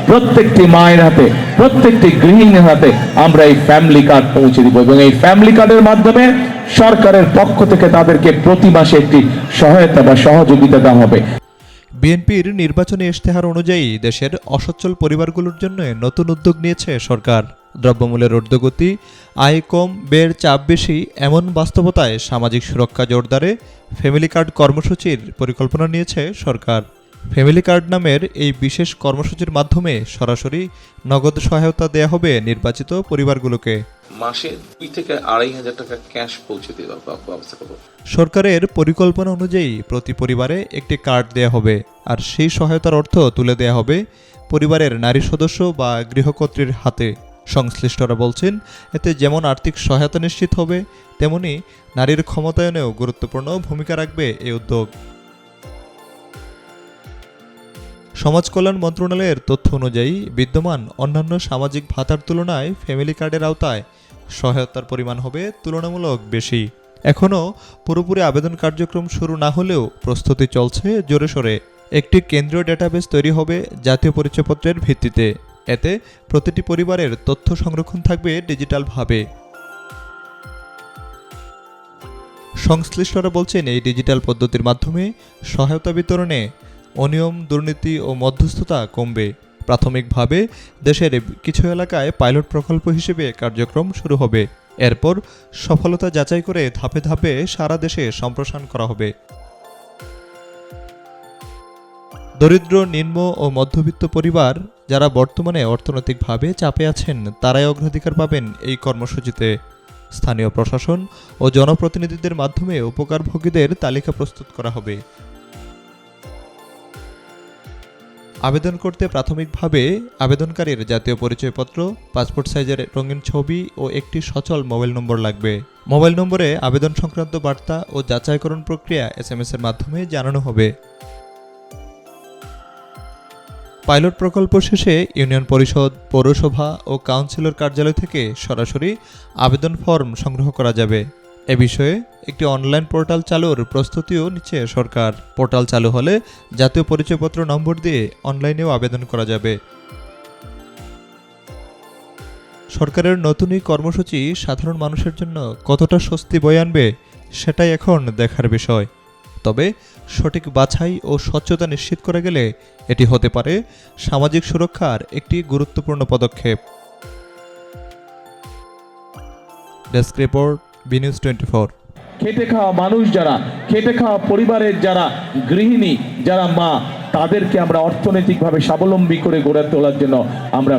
প্রত্যেকটি মায়ের হাতে, প্রত্যেকটি গৃহিণীর হাতে আমরা এই ফ্যামিলি কার্ড পৌঁছে দিব এবং এই ফ্যামিলি কার্ডের মাধ্যমে সরকারের পক্ষ থেকে তাদেরকে প্রতি মাসে একটি সহায়তা বা সহযোগিতা দেওয়া হবে। বিএনপির নির্বাচনী ইশতেহার অনুযায়ী দেশের অসচ্ছল পরিবারগুলোর জন্য নতুন উদ্যোগ নিয়েছে সরকার। দ্রব্যমূল্যের ঊর্ধ্বগতি, আয় কম, ব্যয়ের চাপ বেশি এমন বাস্তবতায় সামাজিক সুরক্ষা জোরদারে ফ্যামিলি কার্ড কর্মসূচির পরিকল্পনা নিয়েছে সরকার। ফ্যামিলি কার্ড নামের এই বিশেষ কর্মসূচির মাধ্যমে সরাসরি নগদ সহায়তা দেয়া হবে নির্বাচিত পরিবারগুলোকে। মাসে 2 থেকে 2,500 টাকা ক্যাশ পৌঁছে দেওয়ার ব্যবস্থা করব। সরকারের পরিকল্পনা অনুযায়ী প্রতি পরিবারে একটি কার্ড দেয়া হবে, আর সেই সহায়তার অর্থ তুলে দেয়া হবে পরিবারের নারী সদস্য বা গৃহকর্ত্রীর হাতে। সংশ্লিষ্টরা বলছেন, এতে যেমন আর্থিক সহায়তা নিশ্চিত হবে, তেমনি নারীর ক্ষমতায়নেও গুরুত্বপূর্ণ ভূমিকা রাখবে এই উদ্যোগ। সমাজ কল্যাণ মন্ত্রণালয়ের তথ্য অনুযায়ী বিদ্যমান অন্যান্য সামাজিক ভাতার তুলনায় ফ্যামিলি কার্ডের আওতায় সহায়তার পরিমাণ হবে তুলনামূলক বেশি। এখনও পুরোপুরি আবেদন কার্যক্রম শুরু না হলেও প্রস্তুতি চলছে জোরে সোরে। একটি কেন্দ্রীয় ডেটাবেস তৈরি হবে জাতীয় পরিচয়পত্রের ভিত্তিতে। এতে প্রতিটি পরিবারের তথ্য সংরক্ষণ থাকবে ডিজিটালভাবে। সংশ্লিষ্টরা বলছেন, এই ডিজিটাল পদ্ধতির মাধ্যমে সহায়তা বিতরণে অনিয়ম, দুর্নীতি ও মধ্যস্থতা কমবে। প্রাথমিকভাবে দেশের কিছু এলাকায় পাইলট প্রকল্প হিসেবে কার্যক্রম শুরু হবে। এরপর সফলতা যাচাই করে ধাপে ধাপে সারা দেশে সম্প্রসারণ করা হবে। দরিদ্র, নিম্ন ও মধ্যবিত্ত পরিবার যারা বর্তমানে অর্থনৈতিকভাবে চাপে আছেন, তারাই অগ্রাধিকার পাবেন এই কর্মসূচিতে। স্থানীয় প্রশাসন ও জনপ্রতিনিধিদের মাধ্যমে উপকারভোগীদের তালিকা প্রস্তুত করা হবে। আবেদন করতে প্রাথমিকভাবে আবেদনকারীর জাতীয় পরিচয়পত্র, পাসপোর্ট সাইজের রঙিন ছবি ও একটি সচল মোবাইল নম্বর লাগবে। মোবাইল নম্বরে আবেদন সংক্রান্ত বার্তা ও যাচাইকরণ প্রক্রিয়া SMS এর মাধ্যমে জানানো হবে। পাইলট প্রকল্প শেষে ইউনিয়ন পরিষদ, পৌরসভা ও কাউন্সিলর কার্যালয় থেকে সরাসরি আবেদন ফর্ম সংগ্রহ করা যাবে। এ বিষয়ে একটি অনলাইন পোর্টাল চালুর প্রস্তুতিও নিচ্ছে সরকার। পোর্টাল চালু হলে জাতীয় পরিচয়পত্র নম্বর দিয়ে অনলাইনেও আবেদন করা যাবে। সরকারের নতুন এই কর্মসূচি সাধারণ মানুষের জন্য কতটা স্বস্তি বয়ে আনবে সেটাই এখন দেখার বিষয়। তবে সঠিক বাছাই ও স্বচ্ছতা নিশ্চিত করা গেলে এটি হতে পারে সামাজিক সুরক্ষার একটি গুরুত্বপূর্ণ পদক্ষেপ। Desk report, BNews 24। খেটে খাওয়া মানুষ যারা, খেটে খাওয়া পরিবারের যারা গৃহিণী, যারা মা, তাদেরকে আমরা অর্থনৈতিকভাবে স্বাবলম্বী করে গড়ে তোলার জন্য আমরা